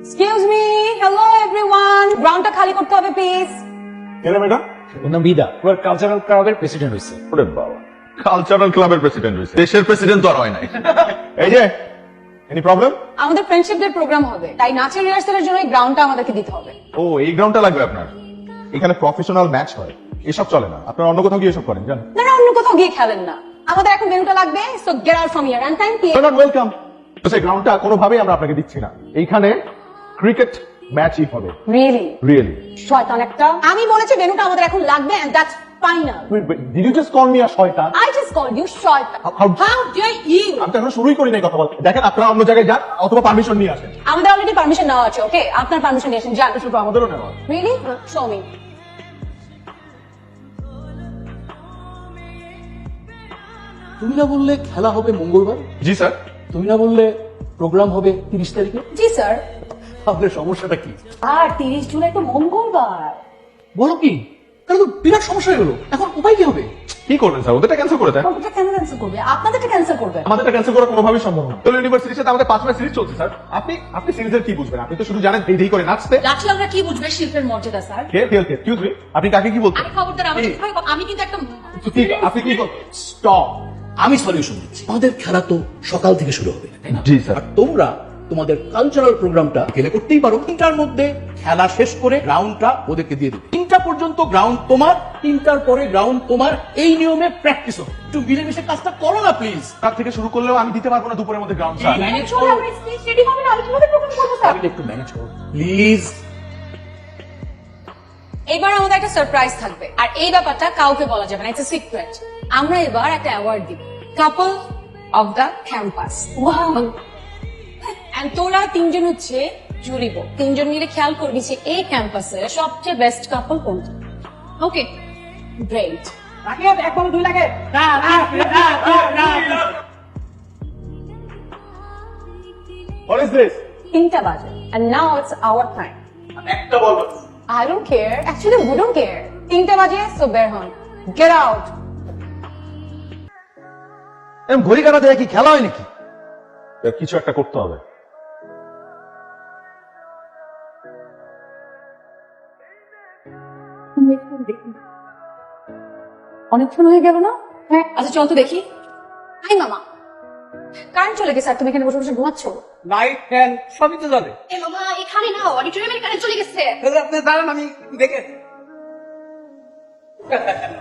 Excuse me, hello everyone, গ্রাউন্ডটা খালি করতে হবে প্লিজ। কেন ম্যাডাম? ওর নাম বিদা, ওর কালচারাল ক্লাবের প্রেসিডেন্ট হয়েছে। ওরে বাবা, কালচারাল ক্লাবের প্রেসিডেন্ট হয়েছে, দেশের প্রেসিডেন্ট তো আর হয় নাই। এই যে এনি প্রবলেম? আমাদের ফ্রেন্ডশিপ ডে প্রোগ্রাম হবে, তাই নাচের রিহার্সালের জন্য এই গ্রাউন্ডটা আমাদেরকে দিতে হবে। ও, এই গ্রাউন্ডটা লাগবে আপনার? এখানে প্রফেশনাল ম্যাচ হয়, এসব চলে না। আপনারা অন্য কোথাও গিয়ে এসব করেন জানেন? না অন্য কোথাও গিয়ে খেলেন না, আমাদের এখন ভেন্যুটা লাগবে, so get out from here and thank you. Not welcome. তো সেই গ্রাউন্ডটা কোনোভাবেই আমরা আপনাকে দিচ্ছি না। এইখানে ক্রিকেট ম্যাচই হবে। রিয়েলি? রিয়েলি? শয়তান একটা। আমি বলেছি ভেন্যুটা আমাদের এখন লাগবে and that's final. Did you just call me a শয়তান? I just called you শয়তান। How- How dare you? আমি তো এখন শুরুই করি নাই কথা বলতে। দেখেন, আপনারা অন্য জায়গায় যান অথবা পারমিশন নিয়ে আসেন। আমাদের অলরেডি পারমিশন নেওয়া আছে, ওকে? আপনার পারমিশন নিয়েছেন, যান। শুধু আমাদেরও নেওয়া। রিয়েলি? Show me. তুমি না বললে খেলা হবে মঙ্গলবার? জি স্যার। তুমি না বললে প্রোগ্রাম হবে 30 তারিখে? জি স্যার। তাহলে সমস্যাটা কি? আর 30 জুলাই তো মঙ্গলবার। বলো কি? তাহলে তো বিরাট সমস্যা হয়ে গেল। এখন উপায় কি হবে? কি করবেন স্যার? ওদেরটা ক্যান্সেল করে দেন। ওটা কেন ক্যান্সেল করবে? আপনাদেরটা ক্যান্সেল করবে। আমাদেরটা ক্যান্সেল করা কোনোভাবেই সম্ভব না। তোর ইউনিভার্সিটির সাথে আমাদের 5 ম্যাচ সিরিজ চলছে স্যার। আপনি সিরিজের কি বুঝবেন? আপনি তো শুধু জানেন ধেই করে নাচতে। লাঠি আমরা কি বুঝবে শিল্পের মর্যাদা স্যার? এক্সকিউজ মি, আপনি কাকে কি বলছেন? আমি খবরদার আমি কিন্তু একটা আপনি কি স্টপ। আমি সলিউশন দিচ্ছি। আমাদের খেলা তো সকাল থেকে শুরু হবে, তাই না? জি স্যার। আর তোমরা তোমাদের কালচারাল প্রোগ্রামটা গেলে করতেই পারো। 3টার মধ্যে খেলা শেষ করে গ্রাউন্ডটা ওদেরকে দিয়ে দেবে। 3টা পর্যন্ত গ্রাউন্ড তোমার, 3টার পরে গ্রাউন্ড তোমার। এই নিয়মে প্র্যাকটিস হবে। একটু মিলেমিশে কাজটা করো না প্লিজ। তার থেকে শুরু করলেও আমি দিতে পারবো না দুপুরের মধ্যে গ্রাউন্ড স্যার। ম্যানেজ চলে করো, আমরা স্টেজ রেডি হবে না, আমি কিভাবে প্রোগ্রাম করব স্যার? একটু ম্যানেজ করো প্লিজ। এবার আমাদের একটা সারপ্রাইজ থাকবে, আর এই ব্যাপারটা কাউকে বলা যাবে না, ইটস আ সিক্রেট। আমরা এবার একটা অ্যাওয়ার্ড দিব, couple of the campus. Wow! And তোরা 3জন হচ্ছে জুরিব। 3জন মিলে খেয়াল করবি যে এই ক্যাম্পাসের সবচেয়ে বেস্ট কাপল কোনটা। ওকে, গ্রেট। What is this? 3টা বাজে, and now it's our time. একটা বলবো। I don't care. Actually, we don't care. 3টা বাজে, so বের হন। Get out. এরকম ঘড়ি কাটা দেয় কি খেলা হয় নাকি? কিছু একটা করতে হবে। অনেকক্ষণ হয়ে গেল না? হ্যাঁ, আচ্ছা চল তো দেখি। হাই মামা, কারেন্ট চলে গেছে আর তুমি এখানে বসে বসে ঘুমাচ্ছ? লাইট ফ্যান সবই তো জ্বলে। এ মামা, এখানে না, অডিটোরিয়ামের কারেন্ট চলে গেছে। তাহলে আপনি দাঁড়ান, আমি দেখে।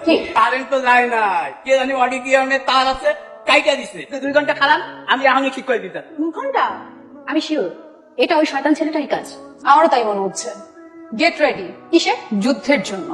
কি? কারেন্ট তো যায় না, কে জানি অডিটোরিয়ামে তার আছে, কাইটা দিছে। 2 ঘন্টা খালান, আমি এখনই ঠিক করে দিতাম। 2 ঘন্টা? আমি শিওর এটা ওই শয়তান ছেলেটাই কাজ। আমারও তাই মনে হচ্ছে। Get ready. কিসের? যুদ্ধের জন্য।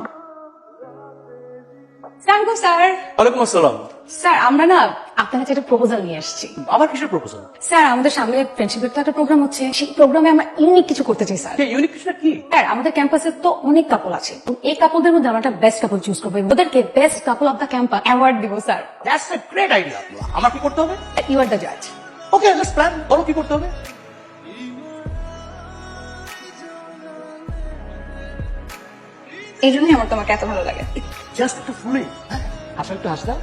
স্যার গো স্যার। ওয়ালাইকুম আসসালাম। স্যার আমরা না আপনার কাছে একটা প্রপোজাল নিয়ে আসছি। আবার কিসের প্রপোজাল? স্যার আমাদের সামনে ফ্রেন্ডশিপের তো একটা প্রোগ্রাম হচ্ছে, সেই প্রোগ্রামে আমরা ইউনিক কিছু করতে চাই স্যার। ইউনিক কিছুটা কি? স্যার আমাদের ক্যাম্পাসে তো অনেক কাপল আছে, এই কাপলদের মধ্যে আমরা একটা বেস্ট কাপল চুজ করবো, ওদেরকে best couple of the campus award দিব sir. That's a great idea. আমার কি করতে হবে? ইউ আর দ্য জাজ। Okay, let's plan. বলো কি করতে হবে? এই জন্যই আমার তোমাকে এত ভালো লাগে। জাস্ট একটু ফুলে হাসা, একটু হাসা।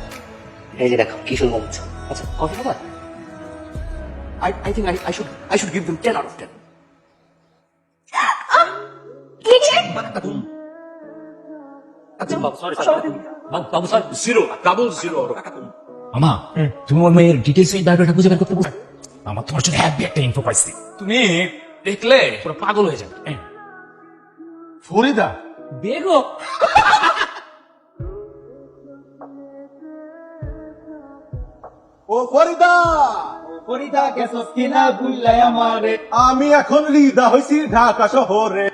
এই যে দেখো কিশোর মমছ। আচ্ছা, কফি খাবার? I think I should give them 10 out of 10. আচ্ছা বাবু, সরি বাবু, সরি, 0 ডাবল 0 মামা, তুমি ওর মেয়ের ডিটেইলস এই ডাটাটা খুঁজে বের করতে পারো? আমার তোমার জন্য হ্যাপি একটা ইনফো পাইছি, তুমি দেখলে পুরো পাগল হয়ে যাবে। ফরিদা? বেগো। ও ফরিদা, ফরিদা গেছস কিনা ভুললাই আমারে। আমি এখন রিদা হইছি ঢাকা শহরে।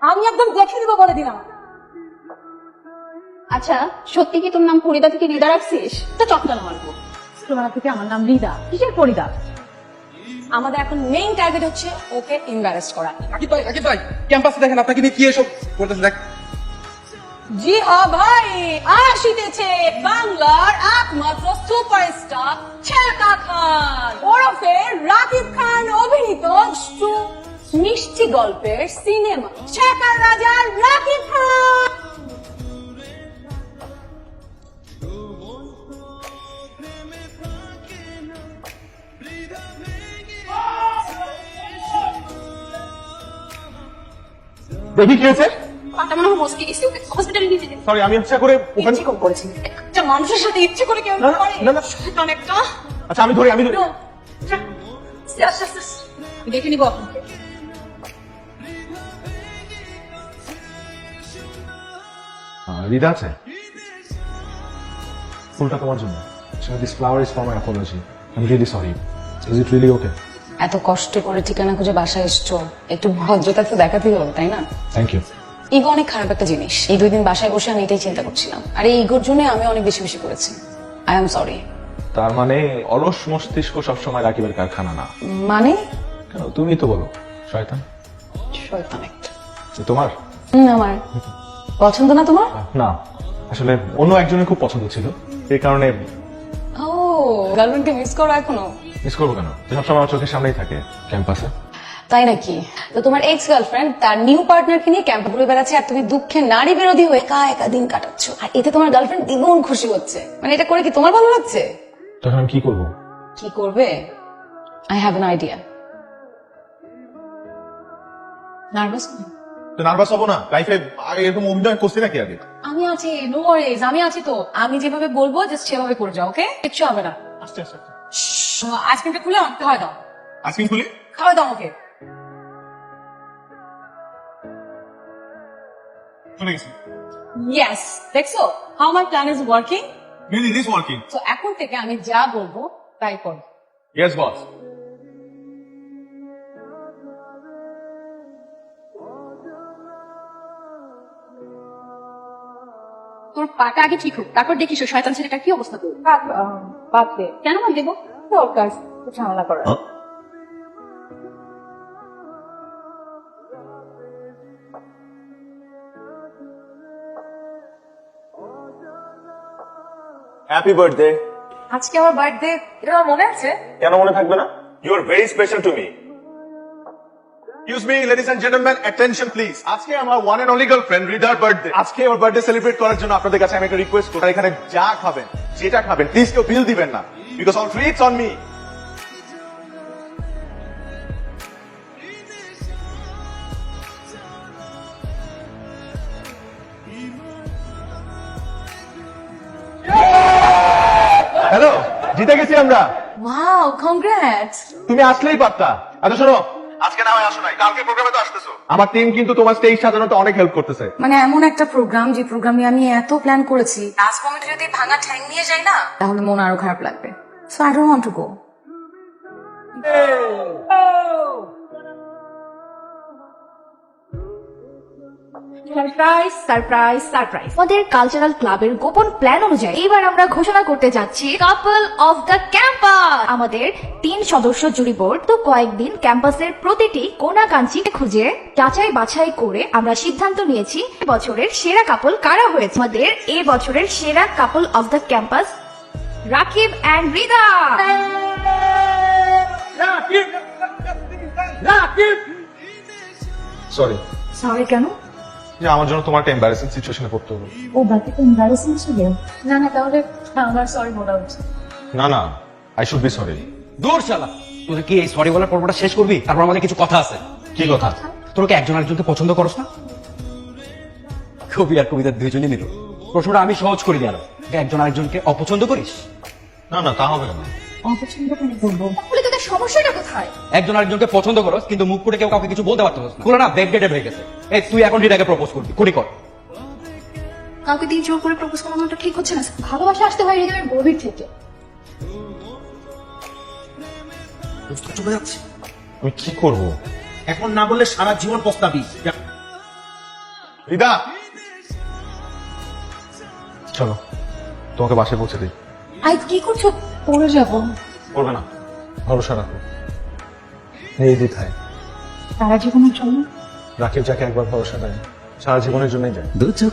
আমি একদম দেখে দিব বলে দিলাম। আচ্ছা সত্যি কি তোর নাম ফরিদা থেকে রিদা রাখছিস? তো চটকানো মারবো। তোমার থেকে আমার নাম রিদা, কিসের ফরিদা? আমাদের এখন মেইন টার্গেট হচ্ছে ওকে এমবারাস করা। আকিব ভাই, ক্যাম্পাসে দেখেন আপনাকে নিয়ে কি এসব করতেছে দেখ। জি হ্যাঁ ভাই, আসিতেছে বাংলার একমাত্র সুপারস্টার ছেকা খান ওরফে রাকিব খান অভিনীত মিষ্টি গল্পের সিনেমা ছেকার রাজা রাকিব খান। দেখি কি হয়েছে। পাটা মনে হয় মস্কে গেছে, ওকে হসপিটালে নিয়ে যেতে। সরি, আমি ইচ্ছা করে ওখানে। ইচ্ছে করে করেছি। একটা মানুষের সাথে ইচ্ছে করে কেউ না, না, করে? না, না। শয়তান একটা। আচ্ছা আমি ধরি, আমি ধরি। আস্তে আস্তে দেখে নিবো আপনাকে। রিদা আছে? ফুলটা তোমার জন্য। This flower is for my Apology. I am really sorry. Is it really ওকে? এত কষ্ট করে ঠিকানা খুঁজে বাসায় এসছো, একটু ভদ্রতা তো দেখাতেই হবে, তাই না? Thank you. ইগো অনেক খারাপ একটা জিনিস। এই 2 দিন বাসায় বসে আমি এটাই চিন্তা করছিলাম, আর এই ইগোর জন্য আমি অনেক বেশি বেশি করেছি। I am sorry. তার মানে অলস মস্তিষ্ক সবসময় রাকিবের কারখানা না? মানে কেন, তুমি তো বলো শয়তান। শয়তান একটা। তোমার? আমার পছন্দ না তোমার? না, আসলে অন্য একজনের খুব পছন্দ ছিল, এই কারণে। ও, গার্লফ্রেন্ডকে মিস করো এখনো? মিস করবো কেন, সবসময় আমার চোখের সামনেই থাকে ক্যাম্পাসে। তাই নাকি? তো তোমার এক্স গার্লফ্রেন্ড তার নিউ পার্টনারকে নিয়ে ক্যাম্পে ঘুরে বেড়াচ্ছে, আর তুমি দুঃখে নারী বিরোধী হয়ে একা একা দিন কাটাচ্ছ, আর এতে তোমার গার্লফ্রেন্ড দ্বিগুণ খুশি হচ্ছে। মানে এটা করে কি তোমার ভালো লাগছে? তখন আমি কি করবো? কি করবে? I have an idea. Nervous? Nervous হবো না? লাইফে আগে এরকম অভিনয় করছি নাকি আগে? আমি আছি, নো ওয়ারিজ, আমি আছি তো। আমি যেভাবে বলবো জাস্ট সেভাবে করে যাও, ওকে? কিচ্ছু হবে না। আস্তে আস্তে। আইসক্রিমটা খুলে আমাকে খাওয়াই দাও। আইসক্রিম খুলি? খাওয়াই দাও আমাকে। চলে গেছি। ইয়েস, দেখছো how my plan is working. Really this working? তো এখন থেকে আমি যা বলবো তাই করো। Yes boss. তোর পাটা আগে ঠিক হোক, তারপর দেখিস ওই শয়তান ছেলেটা কি অবস্থা করবে। বাদ দে। কেন বাদ দেবো? দরকার ঝামেলা করার। Happy birthday. আজকে আমার বার্থডে, এটা আমার মনে আছে। কেন মনে থাকবে না? You are very special to me. Excuse me ladies and gentleman, attention please. আজকে আমার ওয়ান এন্ড অনলি গার্লফ্রেন্ড রিদার বার্থডে। আজকে ওর বার্থডে সেলিব্রেট করার জন্য আপনাদের কাছে আমি একটা রিকোয়েস্ট করি, এখানে যা খাবেন, যেটা খাবেন, প্লিজ কেউ বিল দিবেন না, because all treats on me. Hello, জিতে গেছি আমরা। Wow, congrats. তুমি আসলেই পারতা। আচ্ছা শোনো, আজকে না হয় আসো নাই, কালকে প্রোগ্রামে তো আসতেছো। আমার টিম কিন্তু তোমার স্টেজ সাজানোতে অনেক হেল্প করতেছে। মানে এমন একটা প্রোগ্রাম, যে প্রোগ্রামে আমি এত প্ল্যান করেছি, লাস্ট মোমেন্টে যদি ভাঙা ঠ্যাং নিয়ে যাই না, তাহলে মন আরো খারাপ লাগবে। So I don't want to go. Surprise surprise surprise আমাদের কালচারাল ক্লাবের গোপন প্ল্যান অনুযায়ী এবার আমরা ঘোষণা করতে যাচ্ছি কাপল অফ দ্য ক্যাম্পাস। আমাদের 3 সদস্য জুরি বোর্ড তো কয়েকদিন ক্যাম্পাসের প্রতিটি কোনা কাঞ্চি খুঁজে যাচাই বাছাই করে আমরা সিদ্ধান্ত নিয়েছি বছরের সেরা কাপল কারা হয়েছে। আমাদের এই বছরের সেরা couple of the campus Rakib and Rida. Sorry. Sorry কেন? যে আমার জন্য তোমার একটা এম্বারেসিং সিচুয়েশনে পড়তে হলো। ও বাকি তো এমবারেসিং ছিল। না না, তাহলে আমার সরি বলা উচিত। না না, আই শুড বি সরি। দূর শালা, তোদের কি এই সরি বলার পর্বটা শেষ করবি? তারপর আমাদের কিছু কথা আছে। কি কথা? তোর কি একজন আরেকজনকে পছন্দ করস না? কবি আর কবিতা দুইজনই নিল। প্রশ্নটা আমি সহজ করে দিলাম, একজন আরেকজনকে অপছন্দ করিস? না না, তা হবে না। অপছন্দ করে বলবো বলে তোদের সমস্যাটা কোথায়? একজন আরেকজনকে পছন্দ করস, কিন্তু মুখ করে কেউ কাউকে কিছু বলতে পারতো না। খুলে না ব্যাকডেটেড হয়ে গেছে। এই তুই এখন রিটাকে প্রপোজ করবি, কোনি কর। কাউকে দিন জোর করে প্রপোজ করা মনটা ঠিক হচ্ছে না। ভালোবাসা আসতে হয় হৃদয়ের গভীর থেকে। চলে যাচ্ছে। আমি কি করব? এখন না বললে সারা জীবন পস্তাবি। রিদা, চলো তোমাকে বাসায় পৌঁছে দিই। আই কি করছো? পড়ে যাবো। করবে না, ভরসা রাখো। এই দ্বিধায় সারা জীবনের জন্য রাকিব যাকে একবার ভরসা দেয়, সারা জীবনের জন্যই দেয়। দু চোখ